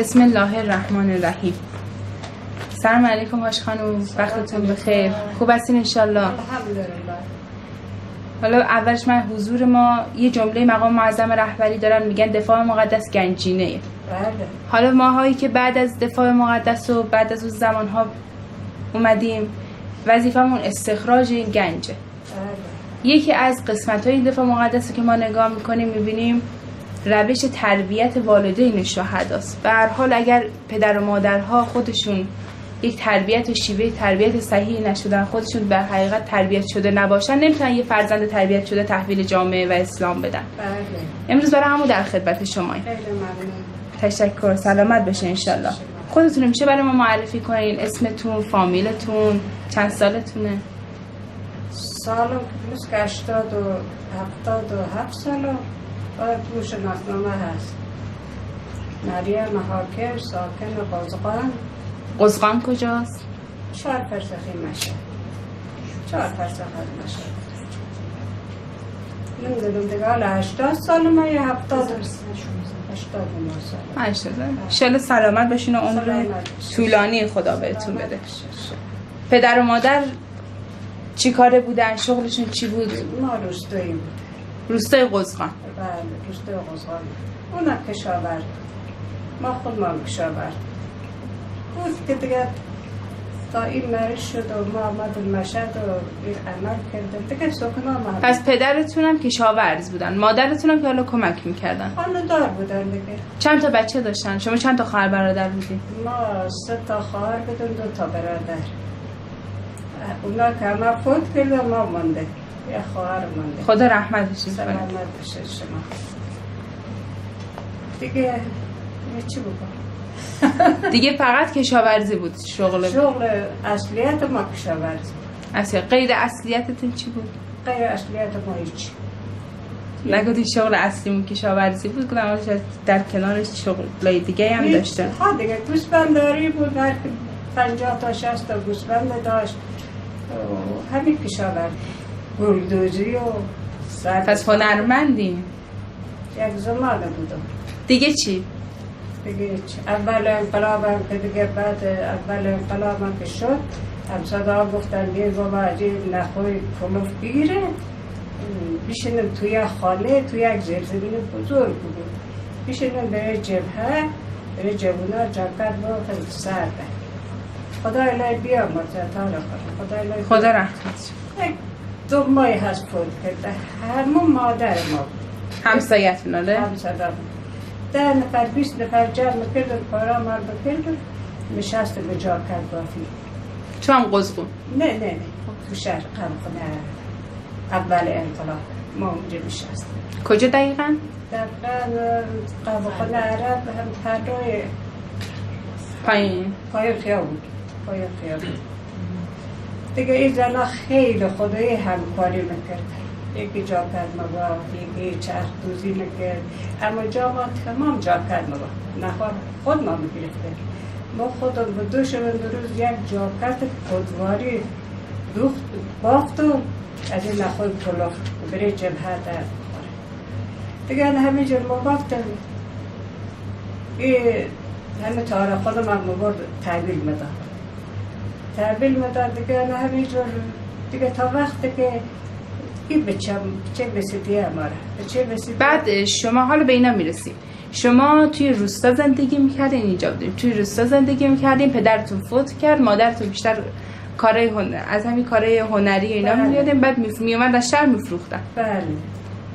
بسم الله الرحمن الرحیم. سلام علیکم هاش خانم، وقتتون بخیر. خوب هستین انشالله؟ الحمدلله. حالا اولش من حضور ما یه جمله مقام معظم رهبری دارن میگن دفاع مقدس گنجینه. بله. حالا ماهایی که بعد از دفاع مقدس و بعد از اون زمانها اومدیم وظیفمون استخراج این گنجه. بله. یکی از قسمت‌های این دفاع مقدس که ما نگاه میکنیم میبینیم روش تربیت والدین شهداست. به هر حال اگر پدر و مادرها خودشون یک تربیت و شیوه تربیت صحیحی نشدن، خودشون به حقیقت تربیت شده نباشن، نمیتونن یه فرزند تربیت شده تحویل جامعه و اسلام بدن. بله. امروز برای همون در خدمت شماییم. خیلی ممنون. تشکر، سلامت بشه انشالله. خودتون میشه برای ما معرفی کنین؟ اسمتون، فامیلتون، چند سالتونه؟ سالم پلوس که 77 سال تو شناسنامه هست. مریم حاکم، ساکن قزقان. قزقان کجاست؟ 4 فرسخی مشهد. 4 فرسخ از مشهد. نمیدونم دیگه حالا 80 سال ما یا 79 سال. انشالله سلامت باشین و عمر طولانی خدا بهتون بده. پدر و مادر چی کاره بودن؟ شغلشون چی بود؟ ما روستایی بود. روستای قزقان. بله، روستای قزقان. اونم کشاورز. ما خودمان کشاورز. بود که دیگه تا این مریض شد و ما آمدیم مشهد و این عمل کردیم دیگه سکنا ما. پس پدرتونم کشاورز بودن، مادرتونم که حالا کمک میکردن؟ خانه‌دار بودن دیگه. چند تا بچه داشتن؟ شما چند تا خواهر برادر بودین؟ ما 3 تا خواهر بودیم، 2 تا برادر. اونا که همه فوت کردن، ما مونده. یه خواهر مونده. خدا رحمتش کنه. سلامت بشه شما. دیگه چی بکنم؟ دیگه فقط کشاورزی بود شغل اصلیت ما کشاورزی. اصلا غیر اصلیتتون چی بود؟ غیر اصلیت ما هیچ. نگودی شغل اصلیمون کشاورزی بود؟ گفتم در کنارش شغلای دیگه هم داشته. ها دیگه گوسفندداری بود، هر 50 تا 60 تا گوسفند داشت. همین کشاورزی. گلدوزی و سر. پس هنرمندی؟ یک زمانه بودم. دیگه چی؟ دیگه اول انقلابم که دیگه بعد اول انقلابم که شد همسادا گفتن بیر بابا عجیب نخوی کلوف بگیره بیشنم توی خانه توی یک زیرزمین بزرگ بود بیشنم به جبهه به جبونه جاکت با سرده خدا الهی بیا مرتبطان خدا رحمت. یک 2 ماهی هست فوت کرده همون مادر ما بود. همسایتون آره؟ همسادا بود. 10 نفر 20 نفر جمع کردن کارا مرد کردن نشست به جاکت بافی. تو هم قزقون؟ نه تو شهر قمخونه اول انقلاب ما اونجا نشستیم. کجا دقیقا؟ دقیقا قمخونه عرب هم پردای پایین خیابون. دیگه این زنها خیلی خدایی همکاری میکرد. یکی جاکت مبا، یکی چرخ دوزی میکرد. اما جا ما تمام جاکت مبا. نخواه خود ما میگرفته. ما خودم به 2 شبه روز یک جاکت خودواری دوخت بافت و از این نخواه کلاف بره جبهه در بخوره. دیگه همینجور ما بافتم. همه تاره خودم هم مبارد تحویل میداد دیگه همینجور دیگه تا وقتی که این بچه بسیدیه اماره بعد شما حالا به اینا میرسیم. شما توی روستا زندگی میکردین؟ اینجا بودیم توی روستا زندگی میکردین، پدرتون فوت کرد، مادرتون بیشتر از همین کارهای هنری اینا میادین، بعد میومد از شهر میفروختن. بله.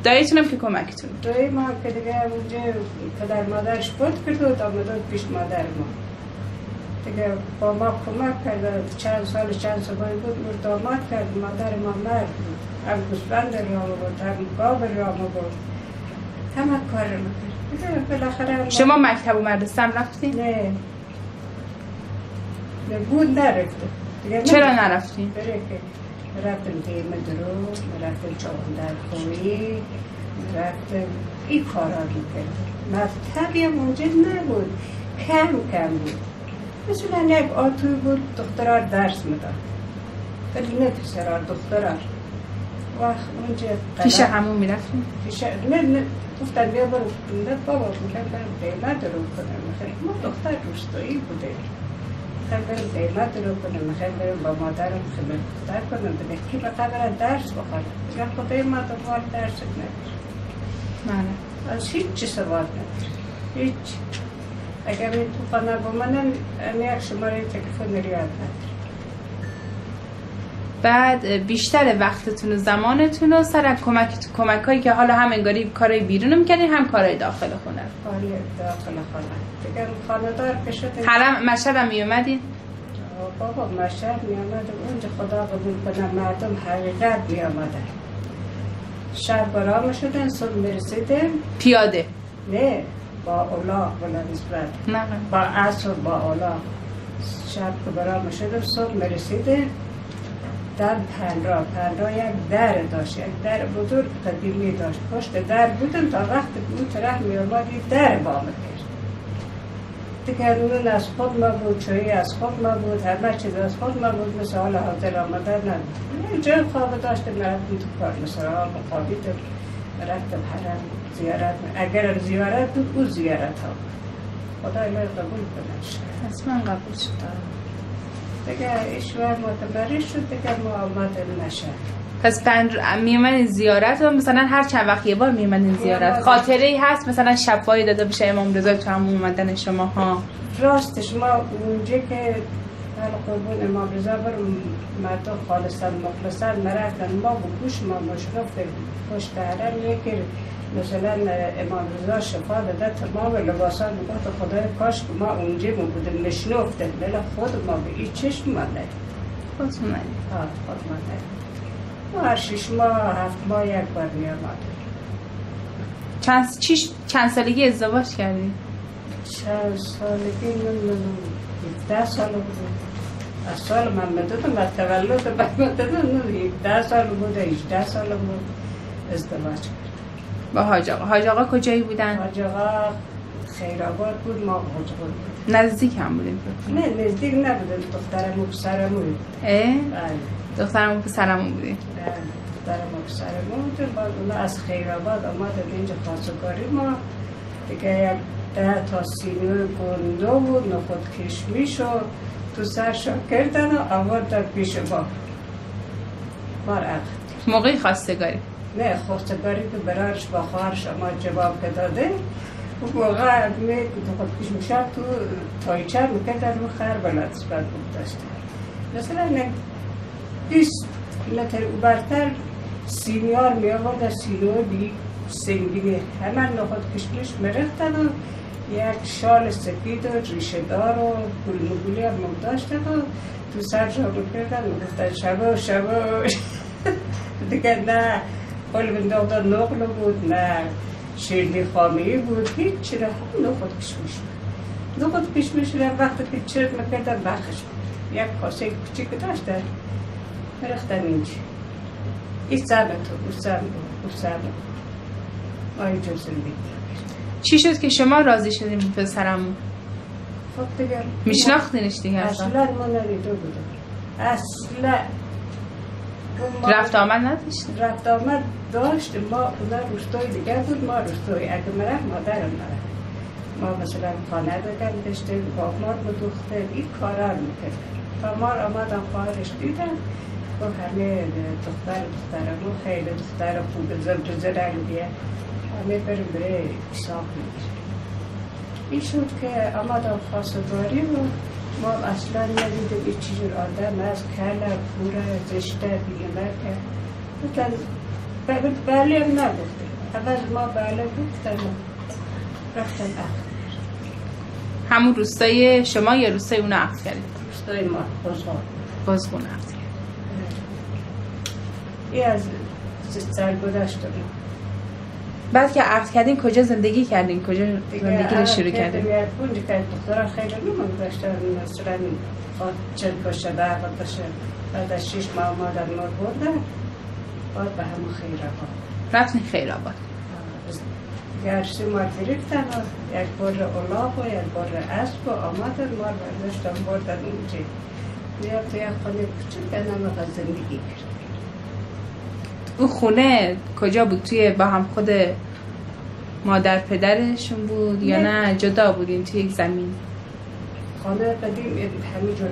داییتون هم که کمکتون؟ دایی ما که دیگه اونجا پدر مادرش فوت کرد و دامداد پیش مادر ما دیگه با ما کمک کرد. چند سال بود داماد کرد. مادر ما مرد بود، هم گوسفند را بود، هم گاو را بود، همه کار رو میکرد. بالاخره شما مکتب و مدرسه هم رفتین؟ نه بود نرفتم. چرا نرفتین؟ رفتم دیمه درو، رفتم چاوندر خویی، رفتم این کارا میکردم. مکتبی هم اونجا نبود، کم بود. مثلا یک آتوی بود دخترها درس میداد، ولی نه پسرها، دخترها. وقت اونجا پیش همون میرفتیم؟ نه گفتن بیا برو. نه بابا میخوایم برم قیمت رو کنم. ما دختر روستایی بوده، میخوایم برم قیمت رو کنم، میخوایم برم با مادرم خدمت دختر کنم. بده کی به قبر درس بخوره؟ میگم خدای ما دنبال درس نداره، از هیچ چی سوال نداره، هیچ. اگر این تو خانه بمانم یک شماره تلفن رو یاد نداره. بعد بیشتر وقتتون و زمانتون رو سر کمک هایی که حالا هم انگاری کارهای بیرون رو میکنین هم کارهای داخل خونه. کاری داخل خانه دیگر خانه دار که شده. حرم مشهد هم میومدین؟ بابا مشهد میامد اونجا خدا قبول کنه مردم حقیقت میامدن. شب برام شدن صبح میرسیدیم پیاده؟ نه با اولاغ بلا نسبت نه با عصر با اولاغ. شب که برام شدم صبح میرسیدیم در پناه یک در داشت، یک در بزرگ قدیمی داشت. پشت در بودم تا وقت اون طرف می آمد در با میکرد دیگر. نون از خود ما بود، چایی از خود ما بود، همه چیز از خود ما بود. مثل حال حاضر آمدن نبود. جای خواب داشتم رفتم تو کار مثل آب خوابیدم رفتم حرم زیارت. اگر زیارت بود او زیارت ها خدای من قبول کنش. اصلا قبول شد دیگه ایشور معتبری شد دیگه ما آمدیم مشهد. پس میومدین زیارت و مثلا هر چند وقت یه بار میومدین زیارت؟ خاطره ای هست مثلا شفایی داده بشه امام رضا تو هم اومدن شما ها؟ راستش ما اونجا که قربون امام رضا برم مردم خالصا مخلصا مرفتن ما با گوش ما مشرف پشت حرم یکی مثلا امام رضا شفا داده تمام لباسان میگفت خدای کاش که ما اونجا بودیم مشنفتن ولی خود ما به این چشم ما ندید. خود ما ندید؟ خود ما ندید. ما هر 6 ماه 7 ماه یک بار می آمدیم. چند سالگی ازدواج کردی؟ چند سالگی من 17 سال بود. از سال من بدودم از تولد من بدودم 17 سال بود 18 سال بود ازدواج کرد. با حاج آقا. حاج آقا کجایی بودن؟ حاج آقا خیرآباد بود، ما حاجقون بود. نزدیک هم بودیم؟ نه نزدیک نبودیم، دخترم و پسرمون بود. دخترم و پسرمون بودیم؟ دخترم و پسرمون بودیم. بعد اونا از خیرآباد آمدن اینجا خواستگاری ما دیگه. یک 10 تا سینه گنده بود، نخود کشمیش و تو سرشو کردن و آوردن پیش ما عقد. موقعی خواستگاری؟ نه خواستگاری که برایش با خواهرش ما جواب که داده اون موقع خود کشمیشه تو تایچه میکردن رو خر بلد سبت بود داشته. مثلا 20 متر او برتر سینیار می آورد، سینیار بی سنگینه همه نخود کشمیش میرختن و یک شال سفید و ریشه دار و گلمگولی هم داشتن و تو سر جا میکردن و گفتن شبا دیگه نه قول بنداغ نقل بود نه شیرنی خامه‌ای بود، هیچ چی را هم نخود کشمیش بود. نخود کشمیش را وقتی که چرت میکردن برخش بود. یک کاسه کوچیک داشتن میرختن اینجا. این سبت و او سبت ما اینجا زندگی. چی شد که شما راضی شدیم به پسرمون؟ خب دیگر میشناختینش دیگه؟ اصلا ما ندیده بودم اصلا. رفت آمد نداشت؟ رفت آمد داشت. ما اونا روستای دیگر بود، ما روستای اگه مرفت مادرم مرفت. ما مثلا خانه بگم داشتیم با مار بدوخته این کارا رو میکرد. تا مار آمدن خواهرش دیدن و همه دخترمو خیلی دختر خوب زبر رنگیه همه بره ساق میگیره. این شد که آمدن خواستگاری و ما اصلا ندیدیم این چیزور آدم از کله پوره زشته بیمه که بله هم نگفتیم. اول ما بله گفتم رفتن عقد. همون روستای شما یا روستای اونو عقد کردید؟ روستای ما بازغون عقد کردید. این از سرگذشت ما. بعد که عقد کردین کجا زندگی کردین؟ کجا زندگی رو شروع کردین؟ اونجا که دخترها خیلی نمان داشتن مثلا چند باشه دعوت باشه. بعد از 6 ماه آمدن ما بردن بعد به همون خیرآباد رفتین خیرآباد؟ گرسی ما گرفتن و یک بار اولاغ و یک بار اسب و آمدن ما برداشتن بردن اینجا. بیا تو یک خانه کوچیک نمه زندگی کرد. اون خونه کجا بود؟ توی با هم خود مادر پدرشون بود یا نه جدا بودین توی یک زمین؟ خانه قدیم همینجور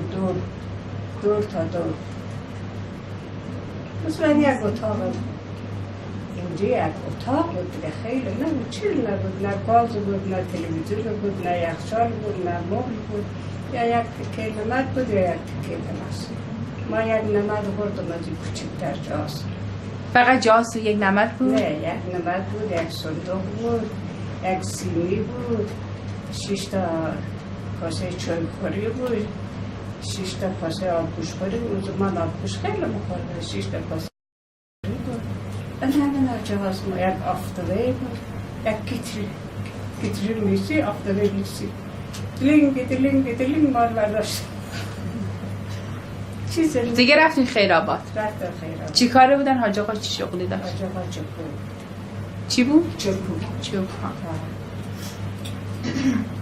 دور تا دور، مثلا یک اتاق اینجا یک اتاق بود دیگه، خیلی نه چیز نبود، نه گاز بود، نه تلویزیون بود، نه یخچال بود، نه مبل بود، یا یک تکه نمد بود یا یک تکه نمد. ما یک نمد خوردم از این کوچکتر جاست. فقط جاست و یک نمد بود؟ نه یک نمد بود، یک صندوق بود، یک سینی بود، 6 تا کاسه چای خوری بود، 6 تا کاسه آبگوش خوری بود. من آبگوش خیلی می‌خوردم، 6 تا کاسه بود. همین جهاز ما یک آفتابه بود، یک کتری میسی، آفتابه میسی، دلینگ مال برداشت. دیگه رفتین خیرآباد؟ رفتم خیرآباد. چی کاره بودن حاج آقا؟ چی شغلی داشت؟ حاج آقا چوب. چی بود؟ چوب.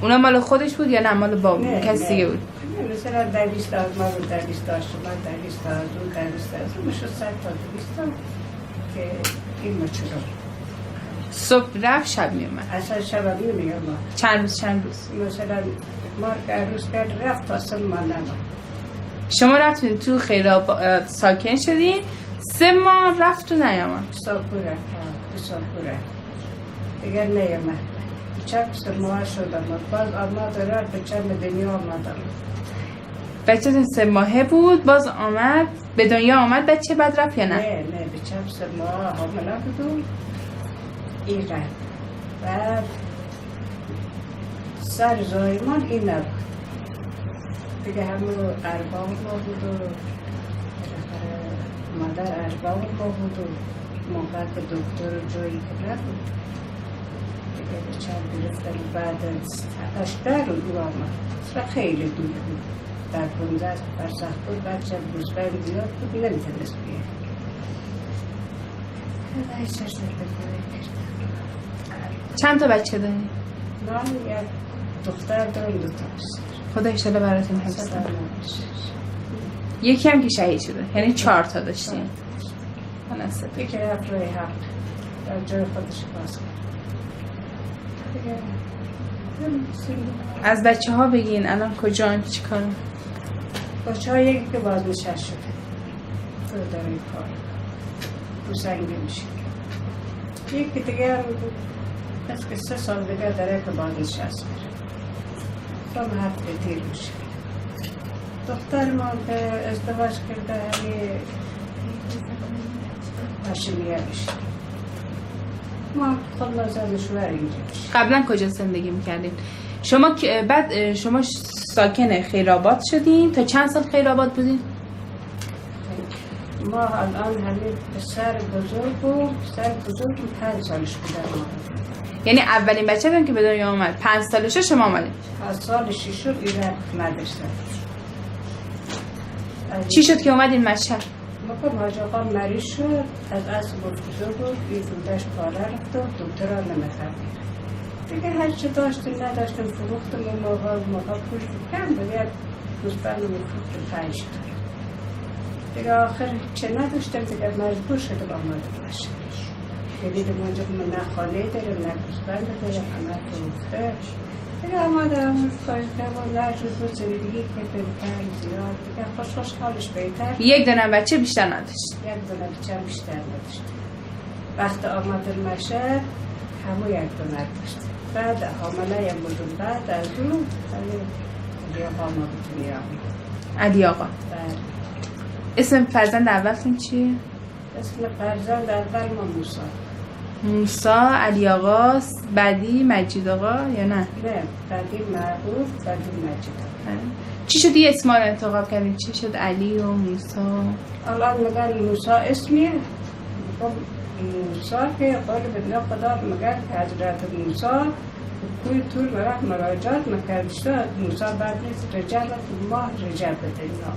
اونا مال خودش بود یا نه مال با کسی دیگه بود؟ نه مثلا 200 تا ما رو 200 تا شما 200 تا اون 200 تا میشه 100 تا 200 تا که این مچورا. صبح رفت شب میومد؟ اصلا شب نمیام. چند روز؟ مثلا ما که روز کرد رفت اصلا ما نما. شما رفتین تو خیرآباد ساکن شدین 3 ماه رفت و نیامد؟ ساپوره دیگر نیامد. چند 3 ماه شدم باز آمد را به چند دنیا آمدم. بچه‌تون 3 ماهه بود باز آمد به دنیا آمد. بچه بعد رفت یا نه؟ نه به چند 3 ماه حامله بودم این رفت. بعد سر زایمان این نبود دیگه، همون ارباب ما بود و مادر ارباب ما بود و موقع که دکتر جایی که نبود دیگه به چند گرفتن. بعد 18 رو آمد، خیلی دور بود، در 15 فرسخ بود. بچه روزبند زیاد بود نمیتونست بیاد. چند تا بچه داری؟ من یک دختر دارم 2 تا پسر. خدا ایشالا براتون حفظ کنه. یکی هم که شهید شده، یعنی 4 تا داشتیم. مناسب. یکی رفت روی حق در جای خودش باز کرد. از بچه ها بگین الان کجان چی کارم؟ بچه ها یکی که بازنشسته شده تو داره کار رو سنگی میشه، یکی دیگه هم از که 3 سال دیگه داره که بازنشسته میره تا هفته تیر میشه. دختر ما که ازدواج کرده همی هاشمیه میشه. ما خود لازم شوهر اینجا میشه. قبلا کجا زندگی میکردین؟ شما بعد شما ساکن خیرآباد شدین؟ تا چند سال خیرآباد بودین؟ ما الان همین پسر بزرگ 5 سالش بودن. یعنی اولین بچه هم که به دنیا آمد 5 سالشه شما آمدین؟ 5 سالش شد ایران مدرسه. چی شد که اومدین مشهد؟ موقع حاج آقا مریض شد، از اصل گفتگو بود، این دودش پاره رفت و دکترها نمیخواد. دیگه هر چه داشتیم نداشتیم فروختم و موقع پول کم بود، یک روزبند رو میفروختم 5 تا. دیگه آخر چه نداشتم دیگه مجبور شدم آمده باشه. دیدم اونجا که من نه خانه دارم نه روزبند دارم، همه فروخته. دیگه آمدم خواهیدم و نجور بود زندگی که بهتر زیاد دیگه خوش حالش بهتر. یک دونه بچه بیشتر نداشت؟ یک دونه بچه بیشتر نداشت. وقت آمدن مشهد همون یک دونه داشت. بعد حامله بودم، بعد از اون علی آقا ما به دنیا آمد. علی آقا. اسم فرزند اولتون چیه؟ اسم فرزند اول ما موسی، علی آقا، بعدی مجید آقا یا نه؟ نه، بعدی معروف، بعدی مجید آقا. چی شد یه اسما رو انتخاب کردیم؟ چی شد علی و موسی؟ الان میگن موسی اسمیه. موسی که قول بدنا خدا میگن که حضرت موسی کوی طول مرح مراجعات مکردشتا. موسی بعد نیست رجب ماه رجب بدنا.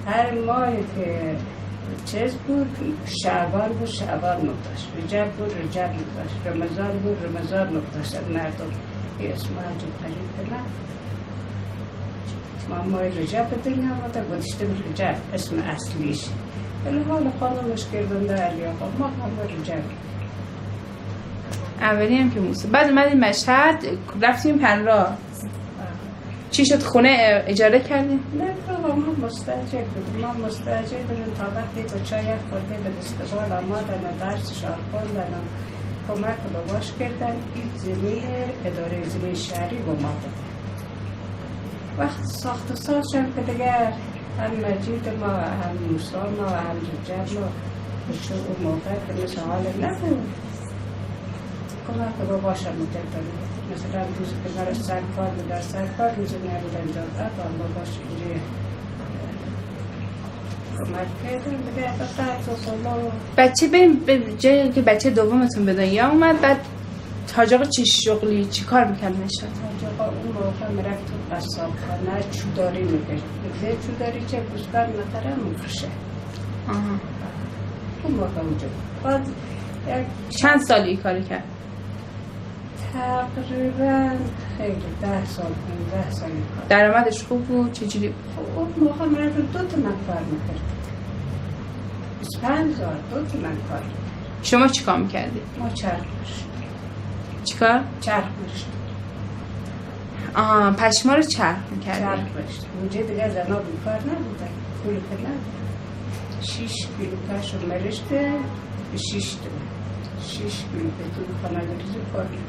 هر ماهی که چیز بود شعبان بود شعبان نقطاش، رجب بود رجب نقطاش، رمضان بود رمضان نقطاش. مردم این اسم عجب قریب کنن. ما ماه رجب بدنا بوده گذشته رجب اسم اصلیش. ولی حال خانمش گردنده علی آقا ما هم رو جمع. اولی هم که موسی. بعد اومدیم مشهد، رفتیم پناه. چی شد؟ خونه اجاره کردیم؟ نه بابا ما مستاجر بودیم. ما مستاجر بودیم تا وقتی که چای خورده به استقبال آمدن و درسشان خوندن و کمک و لباش کردن. این زمین اداره زمین شهری با ما بود. وقت ساخت و ساز شد که دیگر هم مجید ما هم موسی ما هم رجب ما چون اون موقع که مثل حال نبود کمک و لباشم میکردن. مثلا روزی که مرا سرکار میدار سرکار روزی نبود انجام داد و لباش اینجا کمک کردن دیگه درس و سالا. بچه به جایی که بچه دومتون به دنیا اومد، بعد حاج آقا چی شغلی چی کار میکرد مشهد؟ حاج آقا اون موقع میرفت تو قصابخانه چوداری میکرد. میگه چوداری چه بوسکار نخره میفروشه. اون موقع اونجا بعد چند سالی کاری کرد؟ تقریبا خیلی 10 سال 15 سال کار. درآمدش خوب بود؟ چجوری؟ اون موقع میرفت 2 تومن کار میکرد. 25,000 2 تومن کار. شما چی کار میکردی؟ ما چرخ میشت. چیکار؟ چرخ میشت. پشما رو چرخ میکردی؟ چرخ میشت. اونجا دیگه زنا بیکار نبودن. پول که نبود. 6 کیلو پشم مرشته به 6 تومن. 6 کیلو به تو خانه ریزی کار میکرد.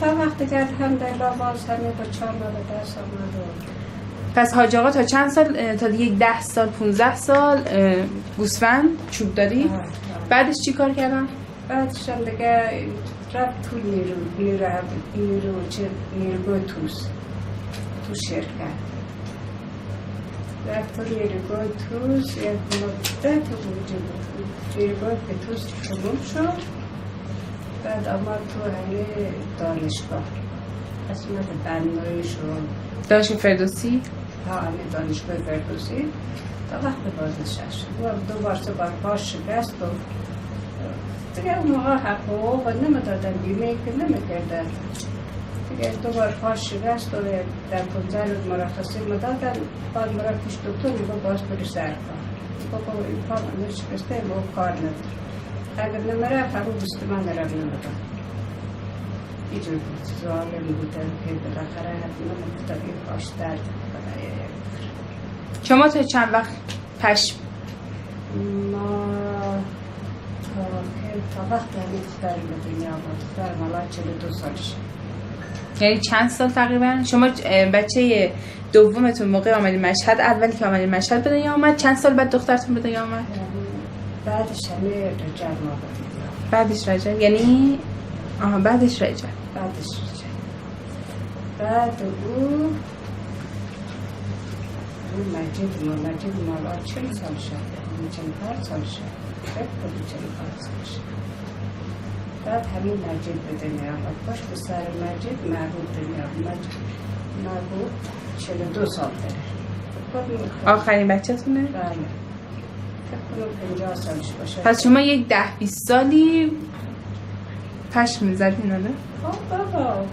تا وقتی که الحمدلله باز همه با 4 ماه به دست آمد. پس حاج آقا تا چند سال؟ تا دیگه 10 سال 15 سال گوسفند چوب داری؟ بعدش چی کار کردم؟ بعدش هم دیگه رفت تو نیروگاه تو شرکت رفت تو نیروگاه توس یک مدت وجود بود. نیروگاه که توس تموم شد بعد آمد تو همه دانشگاه قسمت بنایی شد. دانشگاه فردوسی؟ ها همه دانشگاه فردوسی تا وقت بازنشسته شد. 2 بار 3 بار پاش شکست و دیگه اون موقع حقوق نمیدادن، بیمه که نمیکردن دیگه. 2 بار پاش شکست و در 15 روز مرخصی مدادن. بعد مرا پیش دکتر میگه باز بری سر کار. بابا این پا من شکسته ما کار نداره. اگر نمیرفت همون بستمان نرم نمیدن. اینجور بود ظالم بودن که بالاخره حتما مکتب این پاش درد کنه. شما تا چند وقت پشم؟ ما تا وقت همین دختر به دنیا بود. دختر مالا 42 سالشه. یعنی چند سال تقریبا؟ شما بچه دومتون موقع آمدین مشهد، اولی که آمدین مشهد به دنیا آمد، چند سال بعد دخترتون به دنیا آمد؟ بعدش همه رجب ما بود. بعدش رجب یعنی؟ بعدش رجب. بعدش رجب. بعد او مجید مالا 40 سال شد. 45 سال شد. فکر کنم 45 سال شد. بعد همین مجید به دنیا آمد. پشت سر مجید محبوب دنیا آمد. محبوب 42 سال داره. آخرین بچه‌تونه؟ بله. فکر کنم 50 سالش باشه. پس شما یک 10-20 سالی پشم می‌زدین آره؟ بابا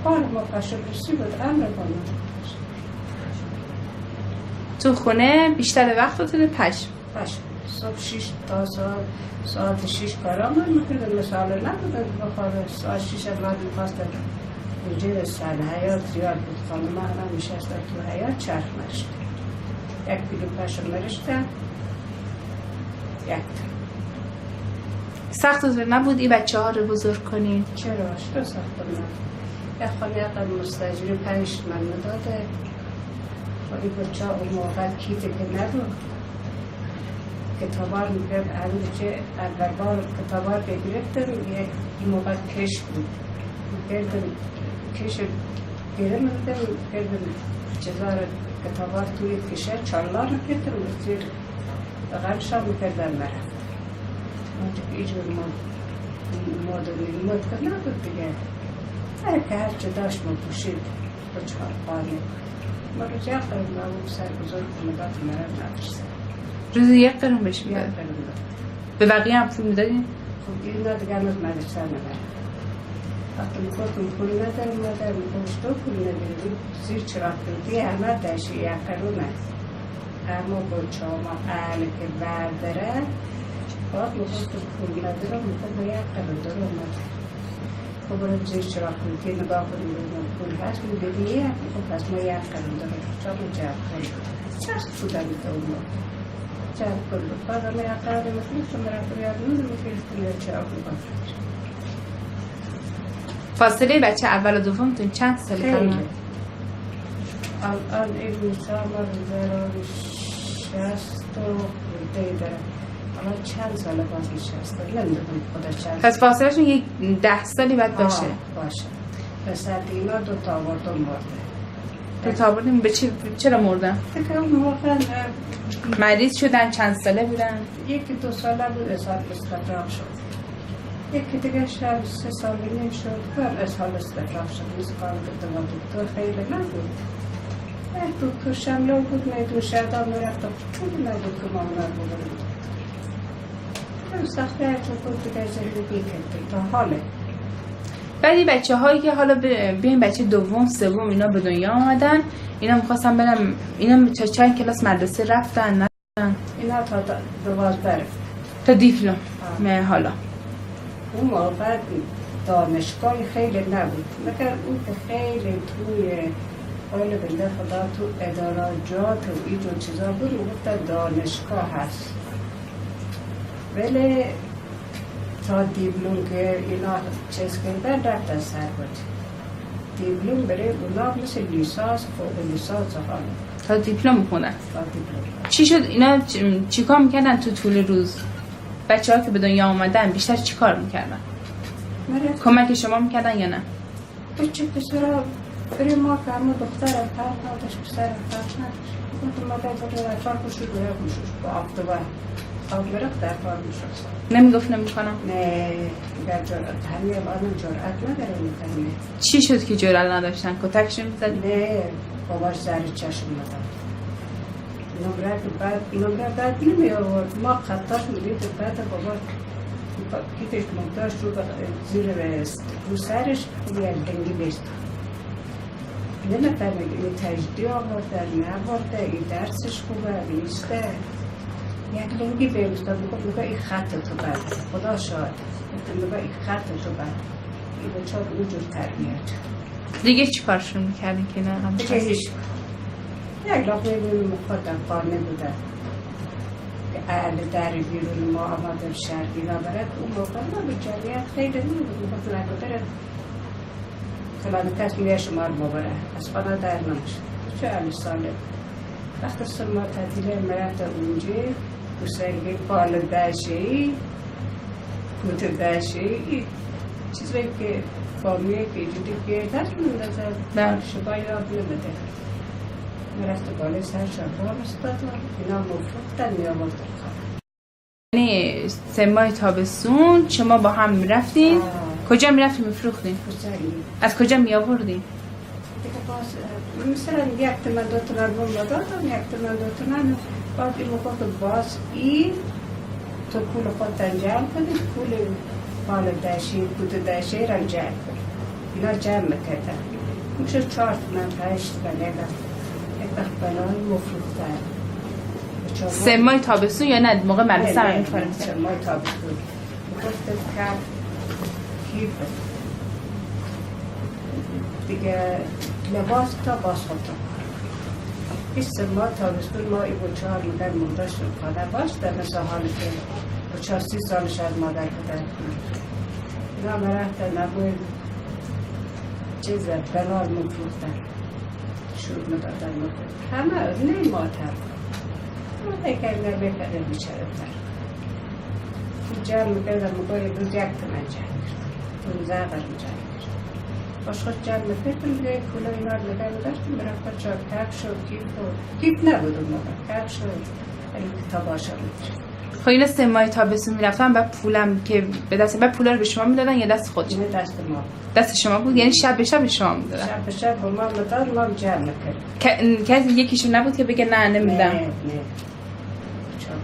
کار ما پشم رسی بود. امر کنم تو خونه بیشتر وقتتون پشم؟ پشم. صبح 6 تا ساعت 6 کارا من میکردم. مثال نبودن بخواه ساعت 6 من میخواستم اینجا سن حیات زیاد بود. خانم من میشستم تو حیات چرخ مرشت. 1 کیلو پشم مرشتم. 1 سخت نبود این بچه ها رو بزرگ کنین؟ چرا؟ چرا سخت نبود؟ یک خانه اقل مستجری 5 من مداده. خواهی بچه ها اون موقع کیته که نبود. کتابار میگرد چه اول بار کتابار بگرفتم. یک موقع کش بود. گردم کش گرم کردم چیزار کتابار توی کشه چالار میکردم و زیر غرشا میکردم مرفت. اینجور مادونی مد که نبود دیگه. که هرچه داشت ما پوشید با 4 خانه. ما رو جا قرم نبود سر بزرگ مدات مرم ندرسه. روزی 1 قرون بهش میداد؟ به بقیه هم پول میدادین؟ خب این نه دیگه همه مدرسه نبرد. وقتی میخواستم پول ندارم میگوش تو پول نداری زیر چراغ کردی همه داشتی 1 قرون هست. اما بچه ها ما اهل که برداره باید میخواست پول نداره میخواد با یک قرارداد اومده خب برای زیر چرا که نگاه کنیم پول هست میدهیه خب پس ما یک قرارداد چرا ما جب کنیم چست بودن که اون ما جب کنیم بعد ما یک قرارداد میکنیم که مرا فریاد میکنیم که چرا کنیم فاصله بچه اول و دومتون چند ساله تقریبا؟ الان این روزها ما رو 60 خورده داره اما چند ساله باز 60 نمیدونم خدا چند پس فاصله شون یک 10 سالی باید باشه باشه پسر دینا 2 تا آوردن مرده 2 تا آوردن چرا مردن؟ فکر اون موقع مریض شدن چند ساله بودن؟ 1-2 ساله بود اسهال استفراغ شد یکی دیگه شب 3 سالی نیم شد کار اسهال استفراغ شد میزکار بود دکتر خیلی نبود دکتر شملا بود میدون شهدان میرفت خیلی نبود که ما اونا بودن سخته هرچه بود دیگه زندگی کرد تا حاله بعدی بچه هایی که حالا بیاین بچه دوم سوم اینا به دنیا آمدن اینا میخواستم برم اینا چند کلاس مدرسه رفتن نه اینا تا 12 رفت تا دیپلم حالا اون موقع دانشگاه خیلی نبود مگر اون که خیلی توی قول بنده خدا تو اداراجات و اینجور چیزا بود میگفتن دانشگاه هست ولی تا دیپلم که اینا چیز کردن رفتن سر بود دیپلم برای اونا مثل لیسانس فوق لیسانس حالا تا دیپلم میخونن تا دیپلم چی شد اینا چیکار میکردن تو طول روز بچه ها که به دنیا آمدن بیشتر چیکار میکردن کمک شما میکردن یا نه بچه پسرا برای ما که همه دخترم فرق نداشت پسرم فرق نداشت گفتم مادر برای فرق شد برای خوشش با آفتابه آب میرفت در کار میشد نمیگفت نمیکنم نه اگر جرأت همین آدم جرأت نداره میکنه چی شد که جرأت نداشتن کتکشون میزدی نه باباش زهر چشم نداد نمره بعد نمی آورد ما خطاش میدید بعد بابا کیفش مقدار شد زیر رو سرش یک دنگی بیست نمیتونه این تجدید آورده نبورده این درسش خوبه نیسته یک لنگی بیسته بگو این خط تو بد خدا شاید بگو این خط تو بد این بچه ها اونجور تربیت دیگه چی کارشون میکردین که نه دیگه هیچ یک لحظه میبینیم خودم کار نبودن که اهل در بیرون ما آمدن شهر اینا برد اون موقع ما به جریت خیلی نبود میخواست نکدره فلان کس میگه شما رو ببره از خانه در نمشد چه اهل ساله وقتی سما تعطیله مرفت اونجا بسنگی پال دشهی کوت دشهی چیزایی که فامیه که ایجودی که دست میدازد شبایی را نمیده مرفت بالای سر شبان استاد اینا مفروختن میامد یعنی 3 ماه تابستون شما با هم میرفتین کجا میرفتین میفروختین؟ از کجا میآوردین؟ مثلا 1 تومن 2 تومن بوم دادم 1 تومن 2 تومن بعد این موقع باز این تو پول خود جمع کنی پول مال دشی پول دشی را جمع کنی اینا جمع میکردن میشه 4 تومن 5 تومن یک وقت بنای مفروختن 3 ماه تابستون یا نه موقع مدرسه هم می‌خوریم 3 ماه تابستون گفتم که کیف دیگه لباس تا باز خودتا 20 ماه تابستون ما این بچه ها مادر مرده شد خانه باشده مثل حالی که بچه ها 30 سالش از مادر کدر اینا مرفتن نبوید چیز بلال مفروختن شروع مدادن مفروختن همه نه ماتر ما تکرده بکرده بیچاره تر جمع میکردم مقای روز 1 تومن جمع کرد 15 قرم جمع کرد باش خود جمع میکردم دیگه کولا اینا رو نگه میداشتم برفت چار کف شد کیف نبود اون موقع کف شد ولی کتاب آشا میکرد خب اینا 3 ماه تابستون میرفتن بعد پولم که به دست بعد پولا رو به شما میدادن یا دست خودشون؟ نه دست ما دست شما بود یعنی شب به شب شما میدادن؟ شب به شب با ما میداد ما جمع میکرد کسی یکیشون نبود که بگه نه نمیدم؟ نه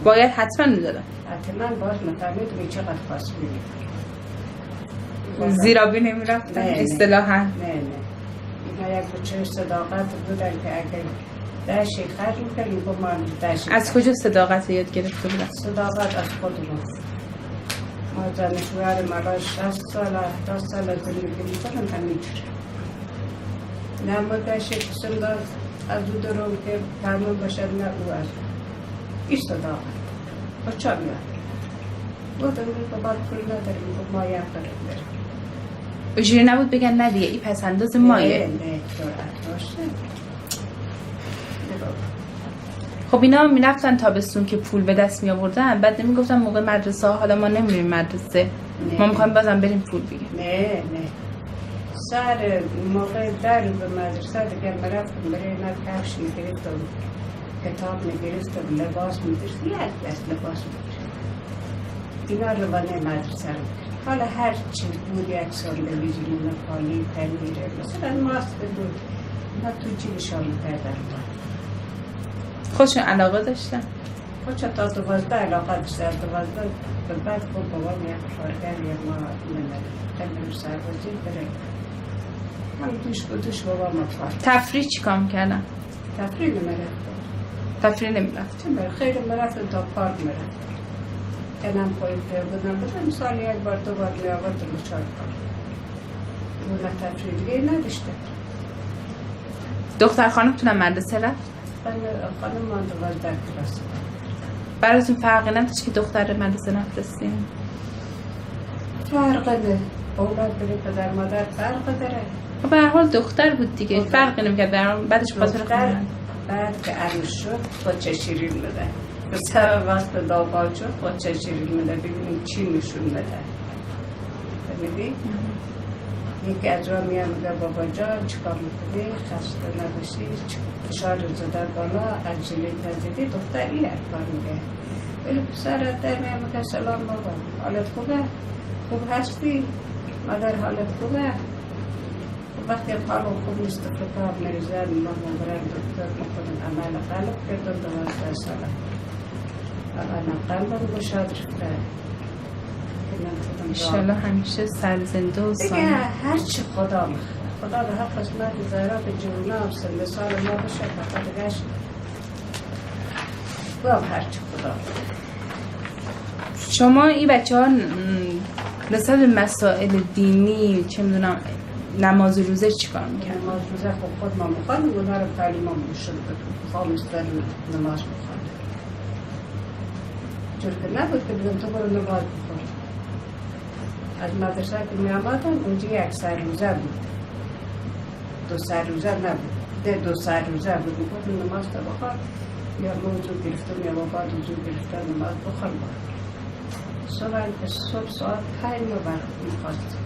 باید حتما میدادن حتما باز مفهمید به چقدر خواست میدید زیرابی نمیرفتن اصطلاحا نه اینا یک بچه صداقت بودن که اگر داشتی خرج میکنیم با ما داشتی. از کجا صداقت یاد گرفته بودن؟ صداقت از خودمون. ما زن شوهر مرا 60 سال 70 سال زندگی میکنم همینجوره. نه ما داشتی قسم دار از او درون که فرمان باشد نه او از این صداقت. با چا میاد؟ بودم با بعد پول نداریم با ما یک داریم بریم. اجوری نبود بگن نه دیگه این پس انداز مایه؟ نه جرأت داشته. خب اینا میرفتن تابستون که پول به دست می آوردن، بعد نمیگفتن موقع مدرسه ها حالا ما نمیریم مدرسه، ما میخوایم بازم بریم پول بگیریم. نه سر موقع در به مدرسه دیگه مرفتم برای نه کفش میگرفتم، کتاب میگرفتم، لباس میگرفتم، یک دست لباس میگرفتم. اینا رو بانه مدرسه رو میگرفتم. حالا هر چی بود یک ساندویچ نپالی پنیره مثلا ماست بود، اینا تو جیبشان میکردن. خودشون علاقه داشتن؟ خودشون تا 12 علاقه داشتن. 12 به بعد خود بابام یک کارگر یک ما نمیدونم سربازی بره. من دوش بابام اتفاق. تفریح چی کام کردن؟ تفریح نمیرفتم. تفریح نمیرفتم؟ خیلی میرفتم تا پارک میرفتم. کنم پایین بودم سال یک بار دو بار میآوردم به 4 پارک. اون تفریح دیگه نداشته. دختر خانمتونم مدرسه رفت؟ خانم ما 12 کلاس. براتون فرقی نداشت که دختر مدرسه نفرستین؟ فرق نه. اولاد بری پدر مادر فرق داره. به هر حال دختر بود دیگه، فرقی نمی‌کرد. بعدش خاطر خودم بعد که عروس شد خود چه شیرین میده. پسر وقت داغا شد خود چه شیرین میده. ببینیم چی نشون میده. فهمیدی؟ یکی از را میام میگه بابا جان چیکار میکنی؟ خسته نباشی؟ فشار زده بالا، انجلی تزدیدی دختری کار میگه. ولی پسرت در میام میگه سلام بابا، حالت خوبه؟ خوب هستی؟ مادر حالت خوبه؟ وقتی حال خوب نیست کتاب نریزن ما برای دکتر میکنیم عمل قلب کردن 12 ساله. عمل قلب مشهد رفته. انشالله همیشه سرزنده و سالم. دیگه هرچی خدا به حق قسمت زهرا به جونا هم سن سال ما بشه فقط گشت گام هرچی خدا. شما این بچه ها نسبت به مسائل دینی چه میدونم نماز روزه چی کار میکنن؟ نماز روزه خود ما میخوانیم اونا رو تعلیم هم میشون خواهمستر نماز میخوانیم جور که نبود که بگم تو برو نماز بخون. از مدرسه که می آمدم اونجا یک سر روزه بود، 2 سر روزه نبود، 2 سر روزه بود. میگفتم نماز تا بخور یا موضوع گرفتم یا بعد وضوع گرفتم نماز بخور صبح ساعت 5 وقت میخواست.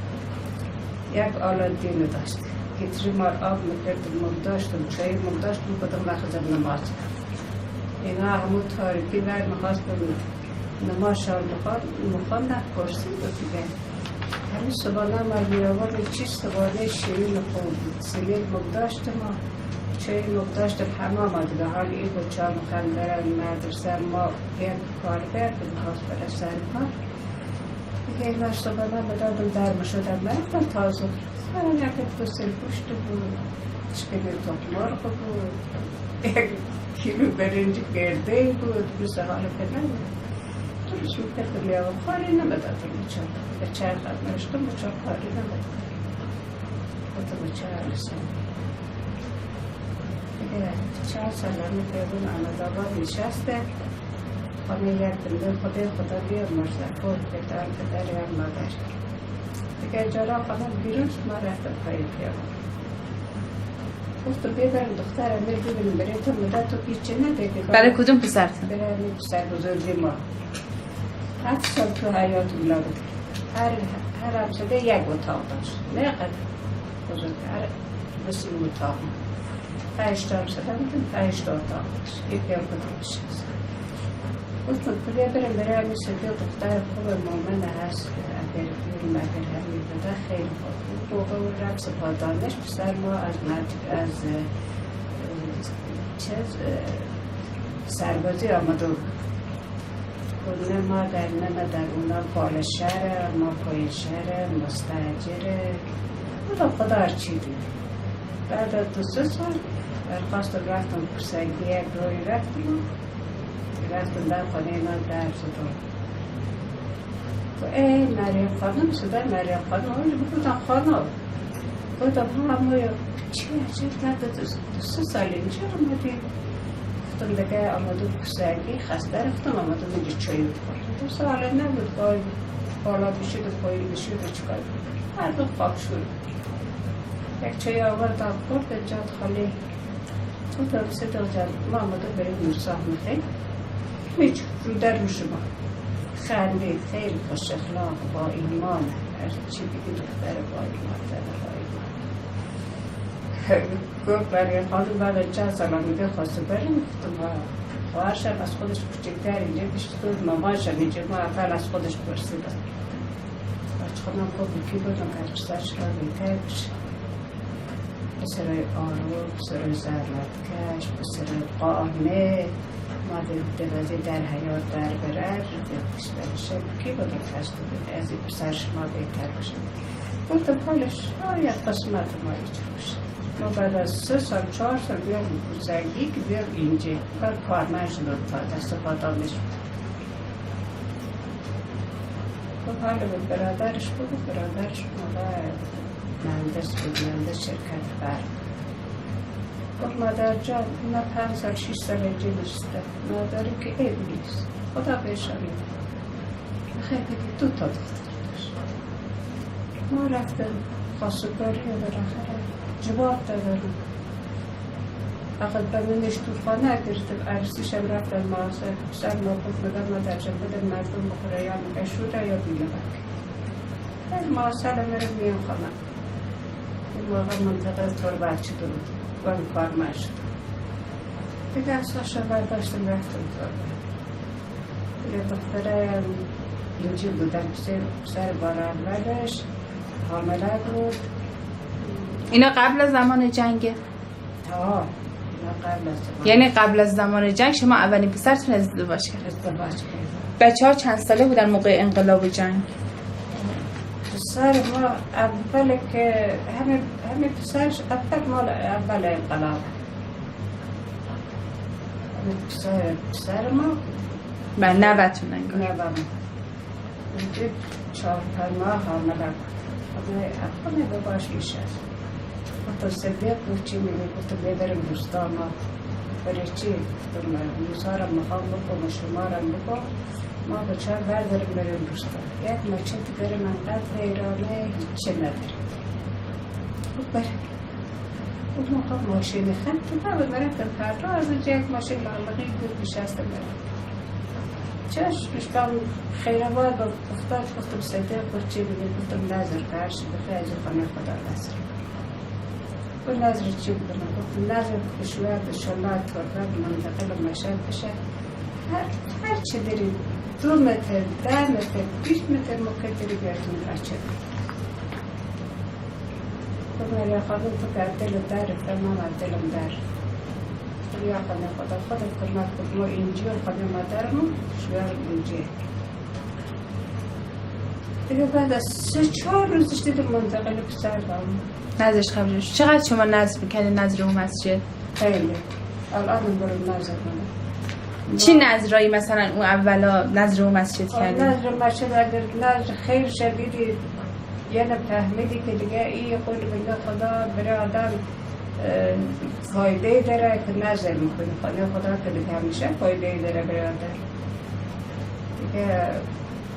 یک آلادین داشت که 3 مار آب میکردم مم داشتم چای مم داشتم بودم نخواستم نماز. اینا همون تاریکی ور میخواستم نماز شام میخواندم پرسید و دیگه همین صبحانه ما میآورد چیز صبحانه شیرین خوب بود. سیلین مم داشتم چای مم داشتم همه آمده به حال این بچه ها میخوان برن مدرسه. ما یک کارگر که میخواست برای سر کار دیگه اینا صبحانه بدادم در مشهد مرفتم تازه سرم یک بسل پشت بود، چکه تاک مرغ بود، یک کیلو برنج گرده بود، بسه حال که نبود. درست میکردم یا خاری نمیدادم بچه به چه خد نشتم بچه خاری نمیدادم خودم بچه رسیم دیگه 4 ساله میکردم احمدآباد نشسته خانه یک بنده خدا بیار مرزفور پدر هم مادر دیگه جارا خانه بیرون ما رفتم پایین پیامم گفتم ببرم دخترم ببینیم برای تو مدت تو پیچه نده. برای کدوم پسرتون؟ برای پسر بزرگی ما 7 سال تو حیات اونا بود. هر همساده یک اتاق داشت. نه قدر بزرگ هر بسیم اتاق 5 تا همساده بودیم 5 تا اتاق داشت. یکی هم کدومش هست. گفتم کلیه برای همین سده دختر خوب مومن هست اگر بیرون اگر همین بوده خیلی خوب. موقع اون رقص پادانش پسر ما از سربازی آمده بود. نه ما در اونا بالا شهر ما پای شهر مستجره خدا هرچی دید. بعد از 2-3 سال درخواست رفتم پرسنگی یک روی رفتم در خانه من در زدم و ای مریم خانم صدای مریم خانم بودم خانم بودم همه چی عجب نداد 2 سال اینجا آمدی گفتم دیگه آمده پرسنگی خسته رفتم آمده اینجا چایی بخورم 2 سال نبود باید بالا بشید و پایین بشید و چکار هر دو خواب شد یک چایی آوردم خورد جاد خالی گفتم صدا جان ما آمده بریم مرساه میخیم میچ رو در رو شما خندید خیلی خوش اخلاق با ایمان هر چی بگی دختر با ایمان گفت برای خانم بعد چند سال میگه خواسته بریم گفتم خواهرشم از خودش کوچکتر اینجا بیشتر مامانشم اینجا ما اول از خودش پرسیدم بچه خودم گفت کی بودم که پسرش را بهتر بشه پسرای آروم پسرای زرمتکش پسرای قانع مادر دوازه در حیات در برر بیشترشه کی بودم خسته بود از این پسرش ما بهتر بشه گفتم حالش شاید قسمت ما ایچه باشه ما بعد از 3 سال 4 سال بیام زندگی که بیام اینجا کارمند شد تا دست پادام نشد خب حالا بود برادرش بود برادرش موقع مهندس بود مهندس شرکت برق گفت مادر جان من 5 سال 6 سال اینجا نشستم مادری که عیب نیست خدا بهشان خیلی بگید 2 تا دختر داشت ما رفتم خواستگاری و بالاخره جواب دادم فقط به من اشتوفانه گرفتم عرصیشم رفتم معاصر سر ما گفت بودم ما در جنبه مردم بخوره یا مگشوره یا بیلبک این معاصر میرم میام خانم این موقع منطقه تربیتی بود و این کار من شد دیگه اصلاش رو برداشتم رفتم تربیت یه دختره اینجا بودم سر بار اولش حامله بود اینا قبل از زمان جنگه؟ قبل از زمان. یعنی قبل از زمان جنگ شما اولین پسرتون ازدواج کرد؟ ازدواج کردم. بچه‌ها چند ساله بودن موقع انقلاب و جنگ؟ پسر ما اول که همه پسرش اول مال اول انقلاب پسر ما بله نوتون انگار نوام اینجا 4-5 ماه حامله بود اپانه باباش میشه گفتم صدیق بود چی میگه گفتم بیدارم دوستان ما برای چی گفتم موسارم میخوام بکن و شمارم بکن ما بچه ها برداریم بریم دوستان یک مچت بریم انقدر ایرانه هیچی نداریم خب بریم خب ما خب ماشین خند بود بریم فردا از اینجا یک ماشین معلقی بود بشستم بریم چش بشتم خیره باید با افتاد گفتم صدیق بود چی بگه گفتم نظر فرش بخیر از خانه خدا نظر و نظر چی بودم گفتم نظر کشور بشالله تربت منطقه مشهد بشه هر چی داریم 2 متر 10 متر 20 متر ممکن داری بیارتون بچه تو مریا خانم تو که دل در من دلم در یا خانه خدا کمک کن ما اینجا خانه مادرمون شوهر اینجا دیگه بعد از 3-4 روزش دیدم منتقل پسر دارم نظرش قبول شد. چقدر شما نظر میکنید نظر اون مسجد؟ خیلی الان برم نظر کنم چی نظرایی مثلا اون اولا نظر اون مسجد کردید؟ نظر مسجد اگر نظر خیلی شدیدی یعنی فهمیدی که دیگه این خود بگه خدا برای آدم فایده داره که نظر میکنی خانه خدا که دیگه همیشه فایده داره برای آدم دیگه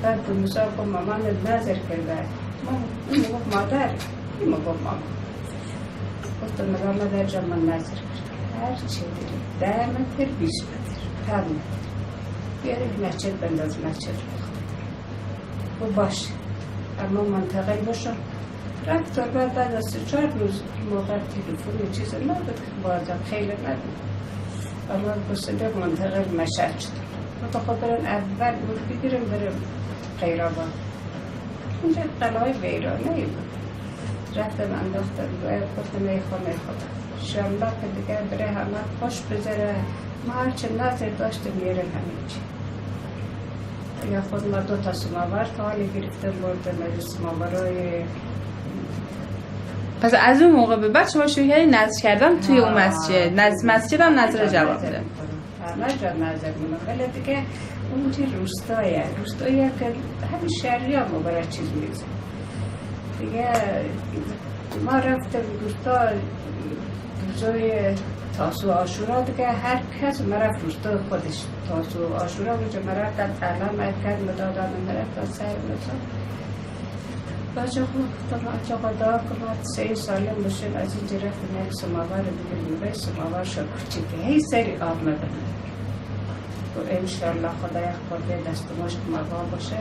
بعد که مثال که مامان نظر کرده این مگفت مادر این مگفت مامان گفتم نگاه مادر جان من نظر کرده هر چی داری 10 متر 20 متر 5 متر بیاره مسجد بنداز مسجد بخواه و باشه اما منطقه باشم رفت بعد از 3-4 روز موقع تلفن چیز نبود که بازم خیلی نبود اما بسیده منطقه مشهد شد و خب برن اول بود بگیرم برم خیرآباد اینجا قلعه ویرانه بود رفتم انداختم باید گفتم ای خانه خدا شنبه که دیگر برای همه خوش بذاره ما هرچه نظر داشتم میره همین چی یا خود ما 2 تا سماور تا حالی گرفتم بردم از سماورای پس از اون موقع به بعد شما شروع کردید نذر کردن توی اون مسجد. مسجد هم نذر جواب میده. همه جا نظر میدم، ولی دیگه اون چی روستاییه که همین شهری هم برای چیز میزه دیگه. ما رفتم روستا روزای تاسو عاشورا دیگه، هر کس مرفت روستا خودش. تاسو عاشورا اونجا مرفتم تعلیم مرکز مدادان مرفتم سر بزن باشه. خوب آقا دعا کنم 3 ساله باشیم از اینجا رفتم یک سماور دیگه نوره سماور شد کوچیکه هی سری آب مبنم و انشاءالله خدا یک خورده دستماش مقام باشه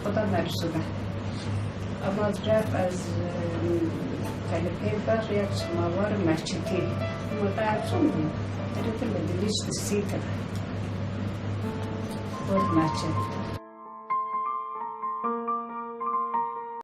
خدا نرسونه. اما رفت از تلیپی بر یک سماور مشیدی مدرسون بود دریت مدلیش سیتر بود مشید